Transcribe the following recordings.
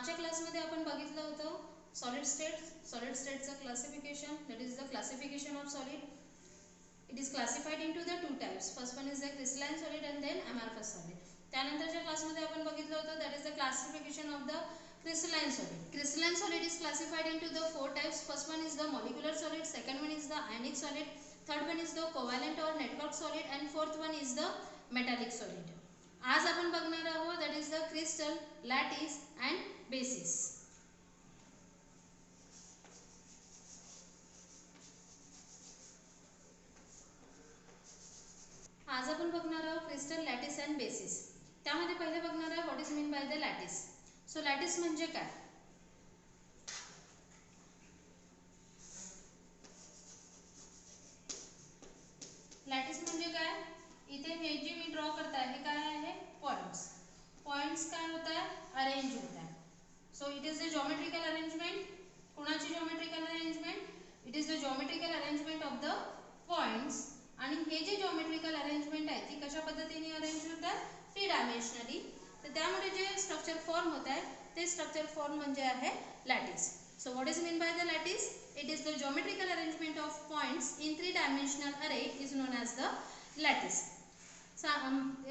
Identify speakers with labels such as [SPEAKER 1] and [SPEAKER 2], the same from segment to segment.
[SPEAKER 1] मागच्या क्लासमध्ये आपण बघितलं होतं सॉलिड स्टेटचं classification. That is the classification of solid. It is classified into the two types. First one is the crystalline solid and then amorphous solid. त्यानंतरच्या क्लासमध्ये आपण बघितलं होतं that is the classification of the crystalline solid. Crystalline solid is classified into the four types. First one is the molecular solid, second one is the ionic solid, third one is the covalent or network solid, and fourth one is the metallic solid. आज आपण बघणार आहोत that is the crystal, lattice and basis. आज आपण बघणार आहोत crystal, lattice and basis. त्यामध्ये पहिले बघणार आहे what is mean by the lattice. So lattice म्हणजे काय? लॅटिस म्हणजे काय? इथे हे जे मी ड्रॉ करत आहे हे काय आहे? पॉइंट्स. पॉइंट्स काय होत आहे? अरेंज होत आहे. So it is the geometrical arrangement. कोणाची geometrical arrangement? It is the geometrical arrangement of the points. आणि हे जे जॉमेट्रिकल अरेंजमेंट आहे ती कशा पद्धतीने अरेंज होत आहे? थ्री डायमेन्शनली. तर त्यामुळे जे स्ट्रक्चर फॉर्म होत आहे ते स्ट्रक्चर फॉर्म म्हणजे आहे lattice. So what is mean by the lattice? It is the geometrical arrangement of points in three-dimensional array is known as the lattice.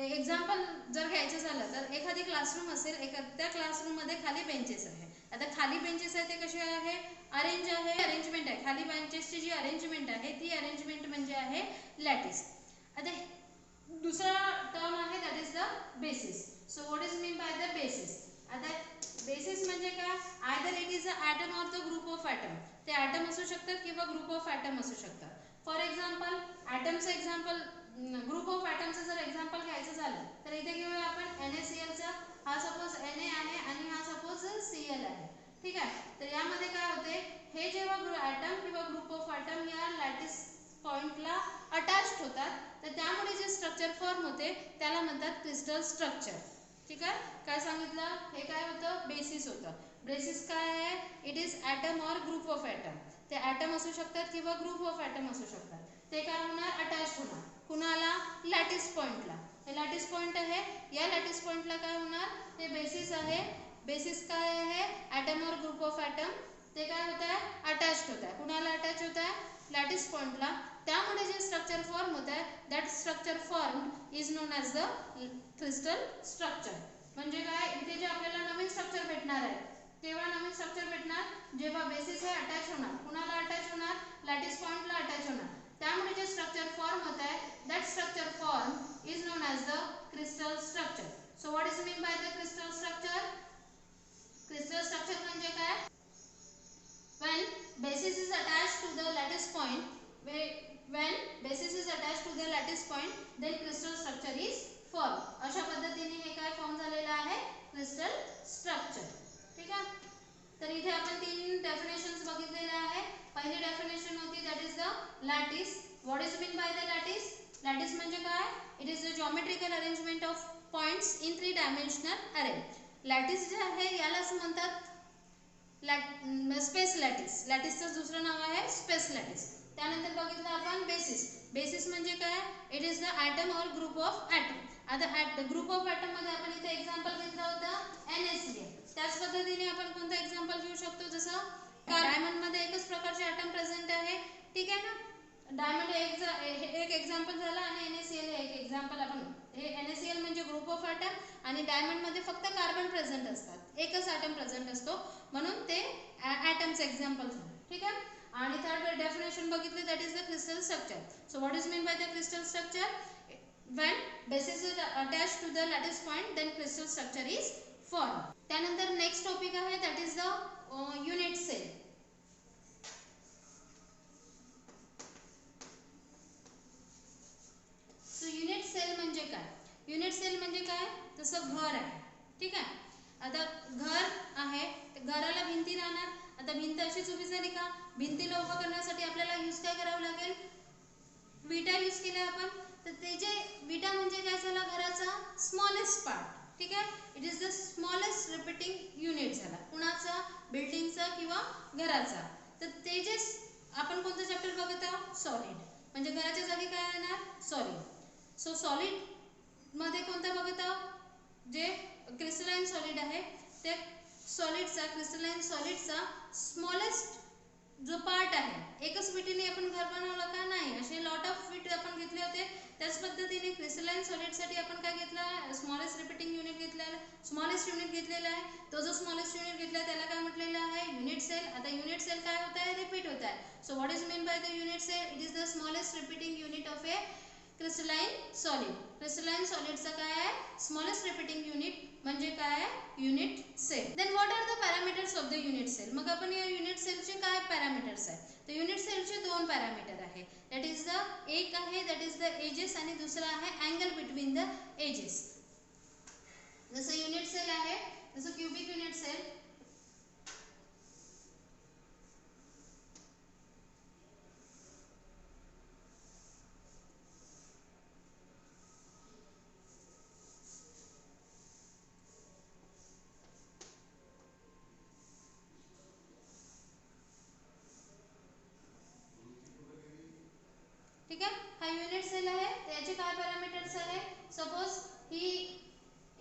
[SPEAKER 1] Example जर घ्यायचं झालं तर एखादी क्लासरूम असेल, त्या क्लासरूम मध्ये खाली बेंचेस आहे. आता खाली बेंचेस आहे ते कसे आहे? अरेंज आहे, अरेंजमेंट आहे. खाली बेंचेसची जी अरेंजमेंट आहे ती अरेंजमेंट म्हणजे आहे लॅटिस. आता दुसरा टर्म आहे that is the basis. So what is mean by the basis? आता बेसिस म्हणजे काय? Either it is a atom or the group of atom. ते ॲटम असू शकतात किंवा ग्रुप ऑफ ॲटम असू शकतात. फॉर एक्झाम्पल ॲटमचं एक्झाम्पल, ग्रुप ऑफ ॲटमचं जर एक्झाम्पल घ्यायचं झालं तर इथे घेऊया आपण NaClचा. हा सपोज Na आहे आणि हा सपोज Cl आहे. ठीक आहे. तर यामध्ये काय होते? हे जेव्हा ॲटम किंवा ग्रुप ऑफ ॲटम या लॅटिस पॉइंटला अटॅच्ड होतात तर त्यामुळे जे स्ट्रक्चर फॉर्म होते त्याला म्हणतात क्रिस्टल स्ट्रक्चर. ठीक आहे. काय सांगितलं? हे काय होतं? बेसिस होतं. बेसिस काय आहे? It is atom or group of atom. ते ॲटम असू शकतात किंवा ग्रुप ऑफ ॲटम असू शकतात. ते काय होणार? अटॅच होणार. कुणाला? लॅटिस पॉइंटला. हे लॅटिस पॉइंट आहे. या लॅटिस पॉइंटला काय होणार? हे बेसिस आहे. बेसिस काय आहे? Atom or group of atom. ते काय होत आहे? अटॅच होत आहे. कुणाला अटॅच होत आहे? लॅटिस पॉइंटला. त्यामुळे जे स्ट्रक्चर फॉर्म होत आहे that structure form is non as the crystal structure. म्हणजे काय? इथे जे आपल्याला नवीन स्ट्रक्चर भेटणार आहे तेव्हा नवीन स्ट्रक्चर भेटणार जेव्हा बेसिस हे अटॅच होणार. कुणाला अटॅच होणार? लॅटिस पॉइंटला अटॅच होणार. त्यामुळे जे स्ट्रक्चर फॉर्म होत आहे that structure form is non as the crystal structure. So what is mean by the crystal structure? Crystal structure म्हणजे काय? when basis is attached to the lattice point, when basis is attached to the lattice point then crystal structure is formed. अशा पद्धतीने हे काय form झालेलं आहे? Crystal structure. ठीक आहे. तर इथे आपण तीन डेफिनेशन्स बघितलेले आहे. पहिली डेफिनेशन होती that is the lattice. What is mean by the lattice? Lattice म्हणजे काय? It is the geometrical arrangement of points in three dimensional अरे. लॅटिस जे आहे यालाच म्हणतात स्पेस लॅटिस. लॅटिसचं दुसरं नाव आहे स्पेस लॅटिस. त्यानंतर बघितलं आपण बेसिस. बेसिस म्हणजे काय? It is the atom or group of atom. आता ग्रुप ऑफ ॲटम मध्ये आपण इथे एक्झाम्पल घेतलं होतं NaCl. त्याच पद्धतीने आपण कोणतं एक्झाम्पल घेऊ शकतो? जसं डायमंड मध्ये एकच प्रकारचे ॲटम प्रेझेंट आहे. ठीक आहे ना. डायमंड एक एक्झाम्पल झाला आणि NaCl हे एक एक्झाम्पल. आपण हे NaCl म्हणजे ग्रुप ऑफ ॲटम आणि डायमंड मध्ये फक्त कार्बन प्रेझेंट असतात. एकच ॲटम प्रेझेंट असतो म्हणून ते ॲटमचं एक्झाम्पल झालं. ठीक आहे. आणि थर्ड डेफिनेशन बघितली that is the crystal structure. So what is mean by the crystal structure? when basis is attached to the lattice point then crystal structure is formed. त्यानंतर next topic आहे that is the unit cell. So unit cell म्हणजे काय? Unit cell म्हणजे काय? जसं घर आहे. ठीक आहे. आता घर आहे, घराला भिंती राहणार. आता भिंत अशीच उभी झाली का? भिंतीला उभं करण्यासाठी आपल्याला यूज काय करावं लागेल? विटा यूज केल्या आपण. तर ते जे विटा म्हणजे काय झाला? घराचा स्मॉलेस्ट पार्ट. ठीक आहे. It is the smallest repeating unit झाला. कुणाचा? बिल्डिंगचा किंवा घराचा. तर ते जे आपण कोणतं चॅप्टर बघत आहोत? सॉलिड. म्हणजे घराच्या जागी काय येणार? सॉलिड. सो सॉलिड मध्ये कोणतं बघत आहोत? जे क्रिस्टलाइन सॉलिड आहे ते सॉलिडचा क्रिस्टलाइन सॉलिडचा स्मॉलेस्ट जो पार्ट आहे, एकच विटीने आपण घर बनवलं का नाही, असे लॉट ऑफ विट आपण घेतले होते. त्याच पद्धतीने क्रिस्टलाइन सॉलिडसाठी आपण काय घेतलं, स्मॉलेस्ट रिपीटिंग युनिट घेतलेला, स्मॉलेस्ट युनिट घेतलेला आहे. तो जो स्मॉलेस्ट युनिट घेतला त्याला काय म्हटलेलं आहे, युनिट सेल. आता युनिट सेल काय होत आहे, रिपीट होत आहे. So what is mean by the unit cell, it is the smallest repeating unit of a crystalline solid. Crystalline सॉलिडचा काय आहे, स्मॉलेस्ट रिपीटिंग युनिट म्हणजे काय आहे, unit cell. Then what are the parameters of the unit cell. मग आपण या unit सेलचे काय पॅरामीटर्स आहे, तर युनिट सेलचे दोन पॅरामीटर आहे. दॅट इज द, एक आहे दॅट इज द एजेस आणि दुसरा आहे अँगल बिटवीन द एजेस. जसं युनिट सेल आहे, जसं क्युबिक युनिट सेल, ठीक आहे. हा युनिट सेल आहे, त्याचे काय पॅरामीटर्स आहे, सपोज ही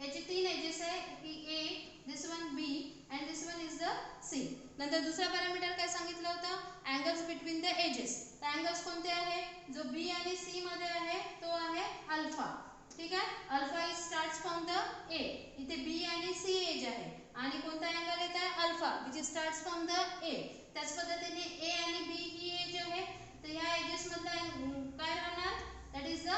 [SPEAKER 1] याचे तीन एजेस आहे, ही A, this one B and this one is the C. नंतर दुसरा पॅरामीटर काय सांगितलं होतं, अँगल्स बिटवीन द एजेस. तर अँगल्स कोणते आहे, जो बी आणि सी मध्ये आहे तो आहे अल्फा. ठीक आहे, alpha is starts from the ए. इथे बी आणि सी एज आहे आणि कोणता अँगल येत आहे, alpha, which starts from the ए. त्याच पद्धतीने ए आणि बी ही एज आहे, तर ह्या एजेस मधला काय राहणार, दॅट इज द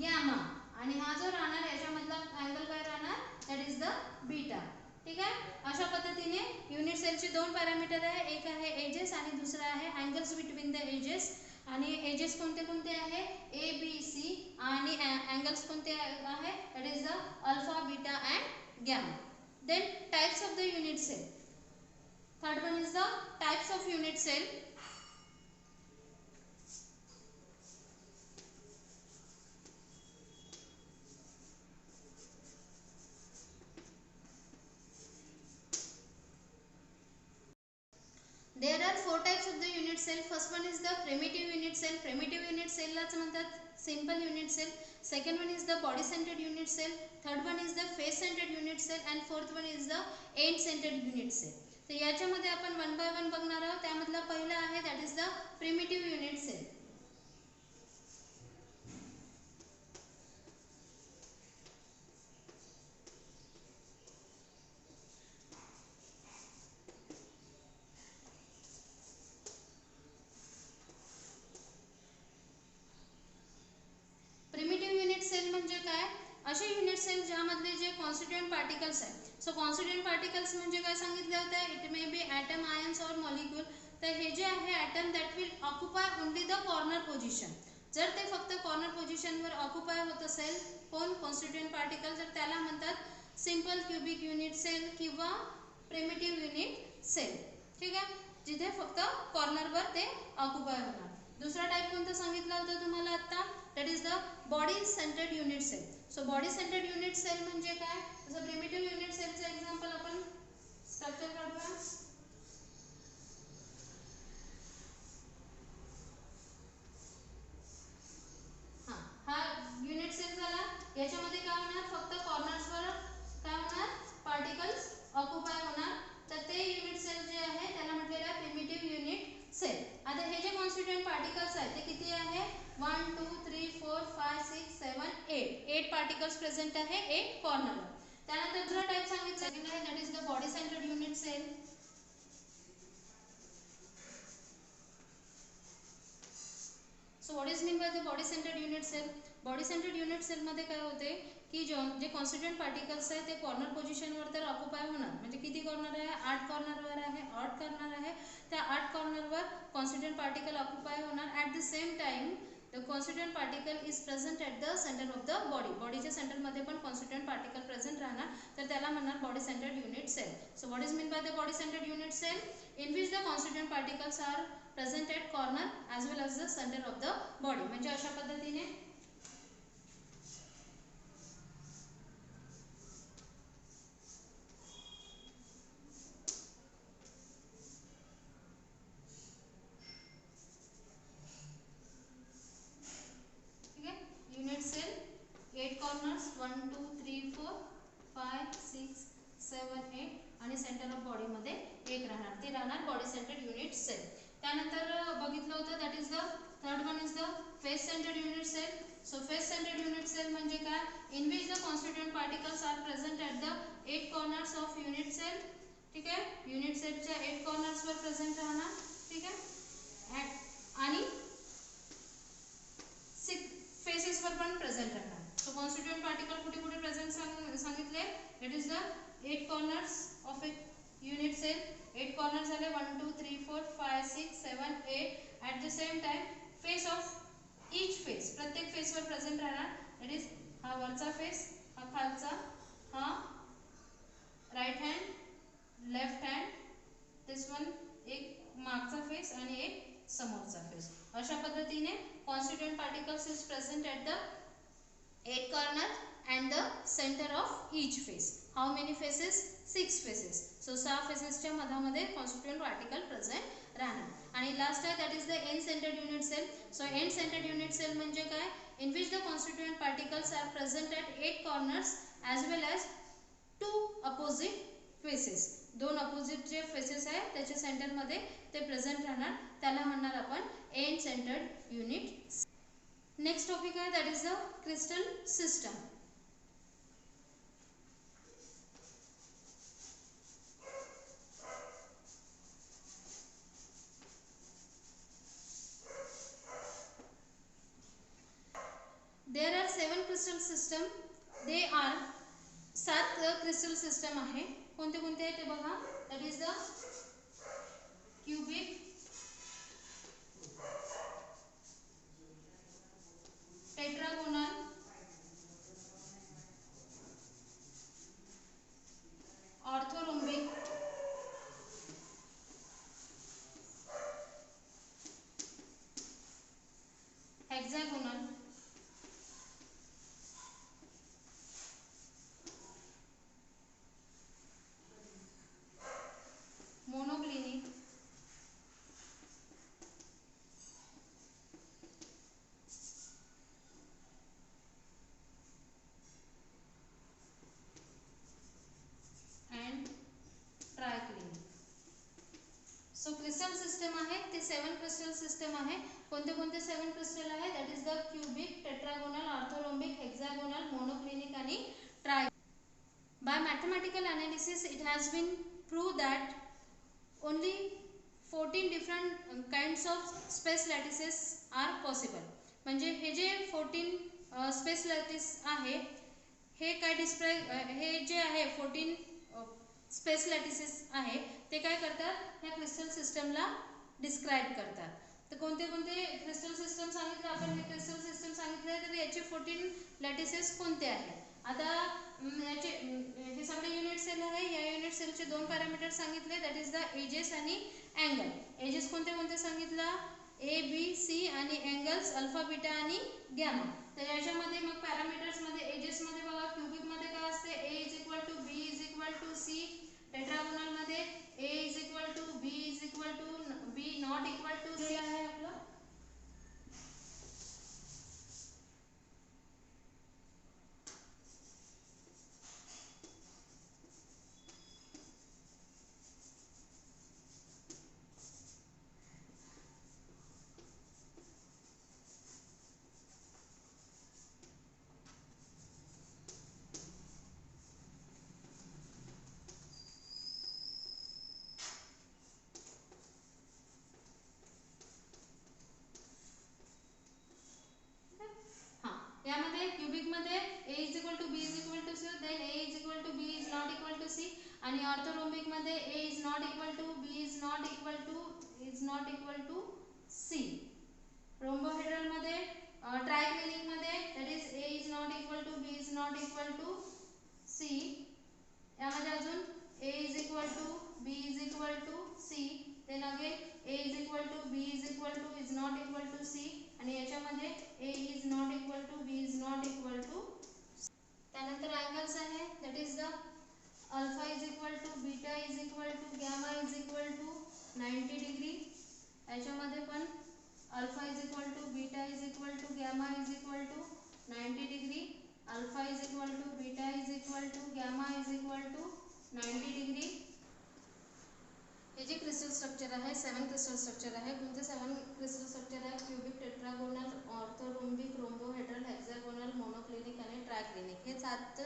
[SPEAKER 1] गॅमा. आणि हा जो राहणार याच्यामधला अँगल काय राहणार, दॅट इज द बीटा. ठीक आहे. अशा पद्धतीने युनिट सेलचे दोन पॅरामीटर आहे, एक आहे एजेस आणि दुसरा आहे अँगल्स बिटवीन द एजेस. आणि एजेस कोणते कोणते आहे, ए बी सी, आणि अँगल्स कोणते आहे, that is the alpha, beta and gamma. Then types of the unit cell. Third one is the types of unit cell. There are four types of the unit cell. First one is the primitive unit cell. Primitive unit cell लाच म्हणतात simple unit cell. Second one is the body centered unit cell. Third one is the face centered unit cell and fourth one is the end centered unit cell. तर याच्यामध्ये आपण one by one बघणार आहोत. त्यामधला पहिला आहे that is the primitive unit cell. Primitive unit cell म्हणजे काय, असे युनिट सेल ज्यामधले जे कॉन्स्टिट्यूएंट पार्टिकल्स आहेत. सो कॉन्स्टिट्यूएंट पार्टिकल्स म्हणजे काय सांगितले होते, it may be atom, ions और मॉलिक्यूल. तर हे जे आहे atom that will occupy only the corner position. जर ते फक्त कॉर्नर पोझिशनवर ऑक्युपाय होत असेल कोण, कॉन्स्टिट्यूएंट पार्टिकल, तर त्याला म्हणतात सिंपल क्युबिक युनिट सेल किंवा प्रिमिटिव्ह युनिट सेल. ठीक आहे, जिथे फक्त कॉर्नरवर ते ऑक्युपाय होणार. दुसरा टाइप कोणता सांगितला होता तुम्हाला आता, that is the body centred unit cell. So body centred unit cell म्हणजे काय, जसं प्रिमिटिव्ह युनिट सेलचं एक्झाम्पल आपण स्ट्रक्चर काढूया. हा युनिट सेल झाला. याच्यामध्ये काय होणार, फक्त कॉर्नर्सवर काय होणार, पार्टिकल्स ऑक्युपाय होणार. तर ते युनिट सेल जे आहे त्याला म्हटलेलं आहे प्रिमिटिव्ह युनिट सेल. आता हे जे कॉन्स्टिट्यूएंट पार्टिकल्स आहेत ते किती आहे, 1 2 3 4 5 6 7 8 पार्टिकल्स प्रेझेंट आहे एक कॉर्नरवर. त्यानंतर दुसरा टाइप सांगितलं आहे that is the body centred unit cell. So what is mean by the body centred unit cell. Body centred unit सेलमध्ये काय होते की जे कॉन्स्टिट्यूएंट पार्टिकल्स आहे ते कॉर्नर पोझिशनवर तर ऑक्युपाय होणार. म्हणजे किती कॉर्नर आहे, 8 कॉर्नरवर आहे, 8 कॉर्नर आहे. त्या 8 कॉर्नरवर कॉन्स्टिट्यूएंट पार्टिकल ऑक्युपाय होणार. At the same time the constituent particle is present at the centre of the body. बॉडीच्या सेंटरमध्ये पण कॉन्स्टिट्यूएंट पार्टिकल प्रेझेंट राहणार, तर त्याला म्हणणार body centred unit cell. So what is mean by the body centred unit cell, in which the constituent particles are present at corner as well as the center of the body. म्हणजे अशा पद्धतीने unit cell 8 corners 1 2 3 4 5 6 7 8 आणि centre of बॉडीमध्ये एक राहणार, ती राहणार body centred unit sale. त्यानंतर बघितलं होतं that is the third one is the face centred unit cell. So face centred unit cell म्हणजे काय, in which the constituent particles are present at the 8 corners of unit cell. ठीक आहे, unit सेलच्या 8 कॉर्नर्सवर present राहणार. ठीक आहे, आणि 6 फेसेसवर पण प्रेझेंट राहणार. सो कॉन्स्टिट्यूएंट पार्टिकल कुठे कुठे प्रेझेंट सांगितले, it is the 8 corners of a unit cell. 8 corner झाले 1 2 3 4 5 6 7 8. At the same time face of each face, प्रत्येक फेसवर प्रेझेंट राहणार. दॅट इज हा वरचा फेस, हा खालचा, हा right hand, left hand, this one एक मागचा फेस आणि एक समोरचा फेस. अशा पद्धतीने constituent particles is present at the 8 corner and the centre of each face. How many faces, 6 faces. So 6 फेसेसच्या मधामध्ये कॉन्स्टिट्यूएंट पार्टिकल प्रेझेंट राहणार. आणि लास्ट आहे that is the end centred unit cell. So end centred unit cell म्हणजे काय, in which the constituent particles are present at 8 corners as well as 2 opposite faces. 2 opposite जे faces आहे त्याच्या सेंटरमध्ये ते प्रेझेंट राहणार, त्याला म्हणणार आपण end centred unit. Next topic आहे that is the crystal system. There are 7 crystal system. They are 7 crystal system आहे. कोणते कोणते आहे ते बघा. That is the cubic, tetragonal, orthorhombic, hexagonal, monoclinic, and triclinic. So crystal system आहे ते 7 crystal system आहे. कोणते कोणते 7 क्रिस्टल आहे, that is the cubic, tetragonal, orthorhombic, hexagonal, monoclinic आणि ट्राय. By mathematical analysis it has been prove that only 14 different kinds of space lattices are possible. म्हणजे हे जे 14 स्पेस लॅटिस आहे हे काय डिस्क्राईब, हे जे आहे 14 स्पेस लॅटिसेस आहे ते काय करतात, ह्या क्रिस्टल सिस्टमला डिस्क्राईब करतात. तर कोणते कोणते क्रिस्टल सिस्टम सांगितलं आपण, हे क्रिस्टल सिस्टम सांगितलं तर याचे 14 लॅटिसेस कोणते आहेत. आता याचे हे सगळे युनिट सेल आहे. या युनिट सेलचे 2 पॅरामीटर सांगितले, दॅट इज द एजेस आणि अँगल. एजेस कोणते कोणते सांगितलं, ए बी सी, आणि अँगल्स अल्फा बीटा आणि गॅमा. तर याच्यामध्ये मग पॅरामीटर्समध्ये एजेसमध्ये बघा, क्यूबिकमध्ये काय असते, A is equal to B is equal to C. टेट्रागोनलमध्ये A is equal to B is equal to B not equal to C आहे आपलं. यामध्ये क्यूबिकमध्ये A is equal to B is equal to C, then A is equal to B is not equal to C. आणि ऑर्थोरोम्बिकमध्ये A is not equal to B is not equal to C. रोम्बोहेड्रलमध्ये, ट्रायक्लिनिकमध्ये that is A is not equal to B is not equal to C. यामध्ये अजून A is equal to B is equal to C, then again A is equal to B is equal to is not equal to C. आणि याच्यामध्ये A is not equal to B is not equal to. त्यानंतर angles आहे, that is the alpha is equal to beta is equal to gamma is equal to 90 degree. याच्यामध्ये पण alpha is equal to beta is equal to gamma is equal to 90 degree. Alpha is equal to beta is equal to gamma is equal to 90 degree. Crystal structure आहे. कोणते 7 crystal structure आहे? Cubic, tetragonal, orthorhombic, rhombohedral, hexagonal, monoclinic आणि triclinic हे 7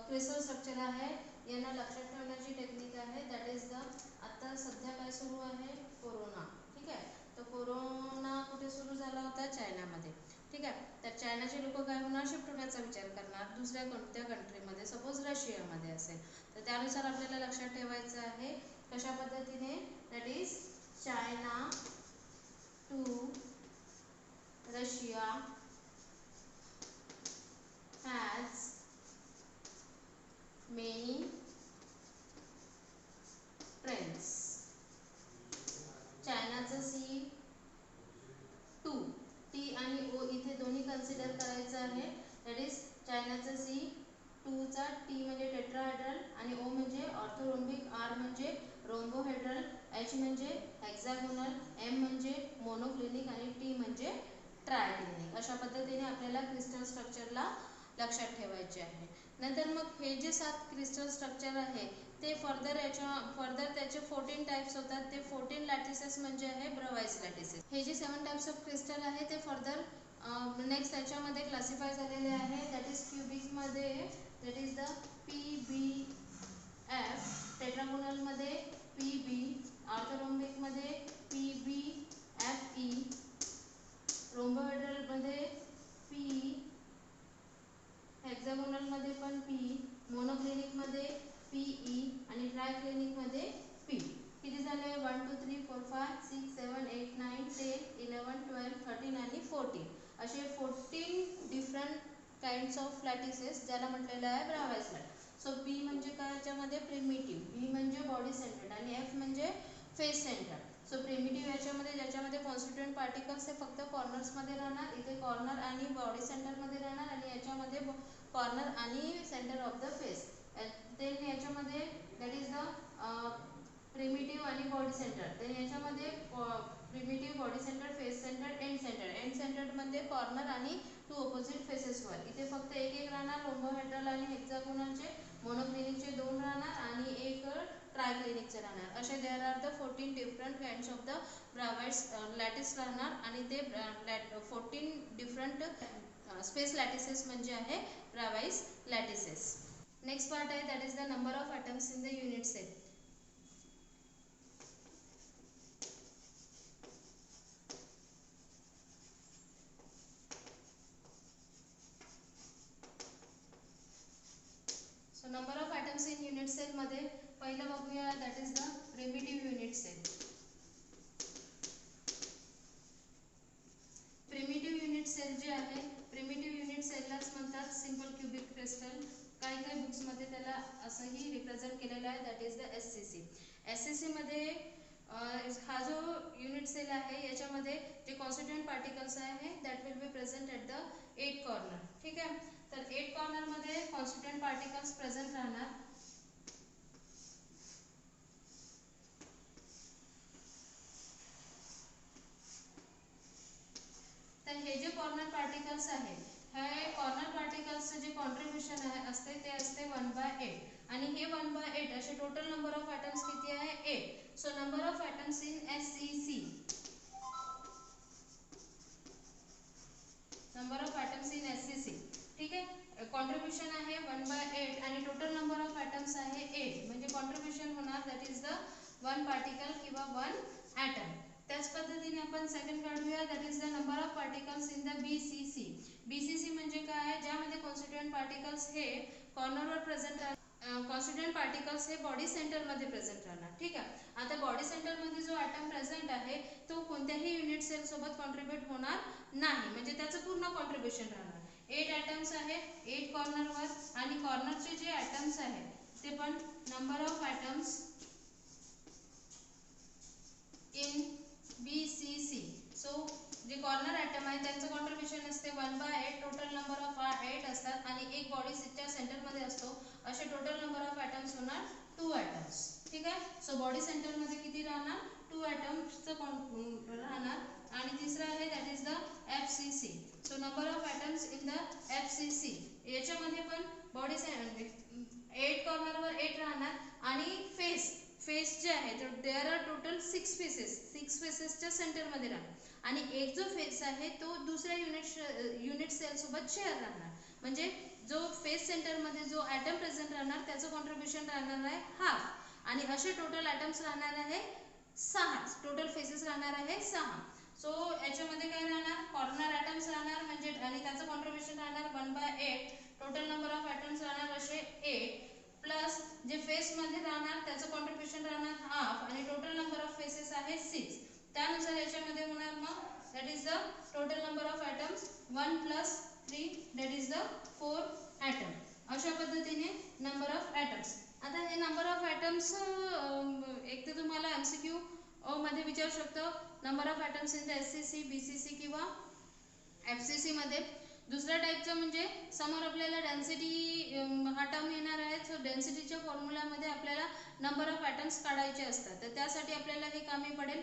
[SPEAKER 1] crystal structure आहे. यांना लक्षात ठेवण्याची technique आहे दॅट इज द, आता सध्या काय सुरू आहे? कोरोना. ठीक आहे. तर कोरोना कुठे सुरू झाला होता? चायनामध्ये. ठीक आहे. तर चायनाचे लोक काय होणार? शिफ्ट होण्याचा विचार करणार दुसऱ्या कोणत्या कंट्रीमध्ये, सपोज रशियामध्ये असेल. तर त्यानुसार आपल्याला लक्षात ठेवायचं आहे कशा पद्धतीने, that is China to Russia has many friends. चायनाचं C2, टी आणि ओ इथे दोन्ही कन्सिडर करायचं आहे. दॅट इज चायनाचं C2 चा टी म्हणजे टेट्राहेड्रल आणि ओ म्हणजे ऑर्थोरोम्बिक, आर म्हणजे रोम्बोहेड्रल, एच म्हणजे हेक्सागोनल, एम म्हणजे मोनोक्लिनिक आणि टी म्हणजे ट्रायक्लिनिक. अशा पद्धतीने आपल्याला क्रिस्टल स्ट्रक्चरला लक्षात ठेवायचे आहे. नंतर मग हे जे 7 क्रिस्टल स्ट्रक्चर आहे ते फर्दर त्याचे 14 टाइप्स होतात. ते 14 लॅटिसेस म्हणजे आहे ब्रावाइस लॅटिसेस. हे जे 7 टाइप्स ऑफ क्रिस्टल आहे ते फर्दर नेक्स्ट त्याच्यामध्ये क्लासिफाय झालेले आहे. दॅट इज क्युबिकमध्ये दॅट इज द PBF, टेट्रागोनलमध्ये PB, ऑर्थोरोम्बिकमध्ये PBFE, रोम्बोहेड्रलमध्ये P, हेक्सागोनलमध्ये पण P, मोनोक्लिनिकमध्ये PE आणि ट्रायक्लिनिकमध्ये P. किती झाले? 1 2 3 4 5 6 7 8 9 10 11 12 13 आणि 14 असे 14 डिफरंट काइंड्स ऑफ लॅटिसेस ज्याला म्हटलेलं आहे ब्रावाइस लॅटिस. सो P म्हणजे काय याच्यामध्ये? प्रिमिटिव्ह. B म्हणजे बॉडी सेंटर्ड आणि F म्हणजे फेस सेंटर्ड. सो प्रिमिटिव्ह याच्यामध्ये ज्याच्यामध्ये कॉन्स्टिट्युएंट पार्टिकल्स हे फक्त कॉर्नर्समध्ये राहणार. इथे कॉर्नर आणि बॉडी सेंटरमध्ये राहणार आणि याच्यामध्ये कॉर्नर आणि centre of the face. Then याच्यामध्ये दॅट इज द प्रिमिटिव्ह आणि बॉडी सेंटर. देन याच्यामध्ये primitive, body centre, face centre, end centre. End सेंटरमध्ये कॉर्नर आणि 2 ऑपोजिट फेसेसवर. इथे फक्त एक राहणार रोम्बोहेड्रल आणि हेक्सागोनलचे, मोनोक्लिनिकचे 2 राहणार आणि एक ट्रायक्लिनिकचे राहणार. असे there are the 14 different kinds of the Bravais lattice राहणार आणि ते 14 डिफरंट स्पेस लॅटिसेस म्हणजे आहे ब्रावाइस लॅटिसेस. नेक्स्ट पार्ट आहे that is the number of atoms in the unit cell. So number of atoms in unit cell मध्ये पहिलं बघूया that is the primitive unit cell. Primitive unit cell जे आहे, primitive unit सेललाच म्हणतात simple cubic crystal. काही काही बुक्समध्ये त्याला असंही रिप्रेझेंट केलेलं आहे that is the SCC. SCC मध्ये हा जो युनिट सेल आहे याच्यामध्ये जे कॉन्स्टिट्युएंट पार्टिकल्स आहे that will be present at the 8 corner. ठीक आहे. तर 8 कॉर्नरमध्ये कॉन्स्टिट्युएंट पार्टिकल्स प्रेझेंट राहणार. तर हे जे कॉर्नर पार्टिकल्स आहे, हे कॉर्नर पार्टिकल्सचं जे कॉन्ट्रीब्युशन आहे असते ते असते 1/8 आणि हे 1/8 असे टोटल नंबर ऑफ ॲटम्स किती आहे? 8. So number of atoms in SCC, number of atoms in SCC. ठीक आहे. कॉन्ट्रीब्युशन आहे 1/8 आणि टोटल नंबर ऑफ ॲटम्स आहे 8 म्हणजे कॉन्ट्रीब्युशन होणार दॅट इज द 1 पार्टिकल किंवा 1 ॲटम. त्याच पद्धतीने आपण सेकंड काढूया that is the number of particles in the BCC. BCC म्हणजे काय? ज्यामध्ये कॉन्स्टिट्युएंट पार्टिकल्स हे कॉर्नरवर प्रेझेंट राहणार. कॉन्स्टिट्युएंट पार्टिकल्स हे बॉडी सेंटरमध्ये प्रेझेंट राहणार. ठीक आहे. आता बॉडी सेंटरमध्ये जो ॲटम प्रेझेंट आहे तो कोणत्याही युनिट सेल सोबत कॉन्ट्रीब्युट होणार नाही म्हणजे त्याचं पूर्ण कॉन्ट्रीब्युशन राहणार. 8 ॲटम्स आहे 8 कॉर्नरवर आणि कॉर्नरचे जे ॲटम्स आहेत ते पण number of atoms in BCC. So जे कॉर्नर ॲटम आहे त्यांचं कॉन्ट्रीब्युशन असते 1/8. टोटल नंबर ऑफ 8 असतात आणि एक बॉडी सीटच्या सेंटरमध्ये असतो. असे टोटल नंबर ऑफ ॲटम्स होणार 2 ॲटम्स. ठीक आहे. सो बॉडी सेंटरमध्ये किती राहणार? 2 ॲटम्सचं राहणार. आणि तिसरं आहे that is the FCC. So number of atoms in the FCC. याच्यामध्ये पण बॉडी 8 कॉर्नरवर 8 राहणार आणि फेस जे आहे तर देअर आर टोटल 6 फेसेसच्या सेंटरमध्ये राहणार आणि एक जो फेस आहे तो दुसऱ्या युनिट सेल सोबत शेअर राहणार. म्हणजे जो फेस सेंटरमध्ये जो ॲटम प्रेझेंट राहणार त्याचं कॉन्ट्रीब्युशन राहणार आहे हाफ आणि असे टोटल ॲटम्स राहणार आहे 6. टोटल फेसेस राहणार आहे 6. सो याच्यामध्ये काय राहणार कॉर्नर ॲटम्स राहणार म्हणजे आणि त्याचं कॉन्ट्रीब्युशन राहणार 1/8. टोटल नंबर ऑफ ॲटम्स राहणार असे 8 प्लस जे फेसमध्ये राहणार त्याचं कॉन्ट्रीब्युशन राहणार हाफ आणि टोटल नंबर ऑफ फेसेस आहे 6. त्यानुसार याच्यामध्ये होणार मग that is the total number of atoms 1 + 3 that is the 4 atom. अशा पद्धतीने नंबर ऑफ ॲटम्स. आता हे नंबर ऑफ ॲटम्स एक तर तुम्हाला MCQ मध्ये विचारू शकतो number of atoms in the SCC, BCC किंवा FCC मध्ये. दुसऱ्या टाईपचं म्हणजे समोर आपल्याला डेन्सिटी हा टर्म येणार आहे. सो डेन्सिटीच्या फॉर्म्युलामध्ये आपल्याला नंबर ऑफ ॲटम्स काढायचे असतात तर त्यासाठी आपल्याला हे कामी पडेल.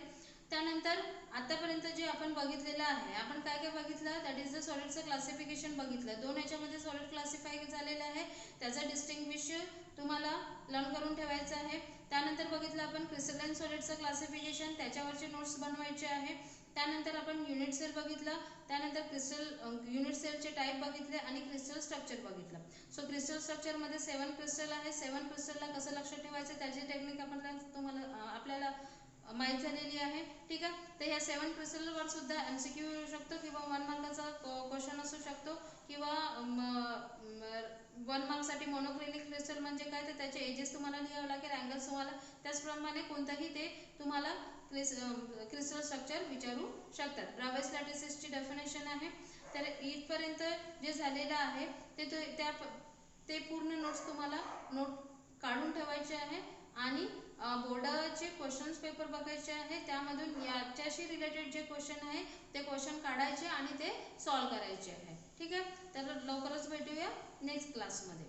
[SPEAKER 1] त्यानंतर आतापर्यंत जे आपण बघितलेलं आहे आपण काय काय बघितलं दॅट इज द सॉलिडचं क्लासिफिकेशन बघितलं. 2 याच्यामध्ये सॉलिड क्लासिफाय झालेलं आहे त्याचा डिस्टिंग्विश तुम्हाला लर्न करून ठेवायचं आहे. त्यानंतर बघितलं आपण क्रिस्टलाइन सॉलिडचं क्लासिफिकेशन त्याच्यावरचे नोट्स बनवायचे आहे. त्यानंतर आपण युनिट सेल बघितलं. त्यानंतर युनिट सेलचे टाईप बघितले आणि क्रिस्टल स्ट्रक्चर बघितलं. सो क्रिस्टल स्ट्रक्चरमध्ये 7 क्रिस्टल आहे. 7 क्रिस्टलला कसं लक्षात ठेवायचं त्याची टेक्निक आपण तुम्हाला आपल्याला माहीत झालेली आहे. ठीक आहे. तर ह्या 7 क्रिस्टलवर सुद्धा MCQ येऊ शकतो किंवा 1 मार्काचा क्वेश्चन असू शकतो किंवा 1 मार्कसाठी मोनोक्लिनिक क्रिस्टल म्हणजे काय तर त्याचे एजेस तुम्हाला लिहावं लागेल अँगल्स तुम्हाला त्याचप्रमाणे कोणताही ते तुम्हाला क्रिस्टल स्ट्रक्चर विचारू शकतात. ब्रावेस लॅटिसिसची डेफिनेशन आहे. तर इथपर्यंत जे झालेलं आहे ते पूर्ण नोट्स तुम्हाला नोट काढून ठेवायचे आहे आणि बोर्डाचे क्वेश्चन्स पेपर बघायचे आहे. त्यामधून याच्याशी रिलेटेड जे क्वेश्चन आहे ते क्वेश्चन काढायचे आणि ते सॉल्व करायचे आहे. ठीक आहे. तर लवकरच भेटूया नेक्स्ट क्लासमध्ये.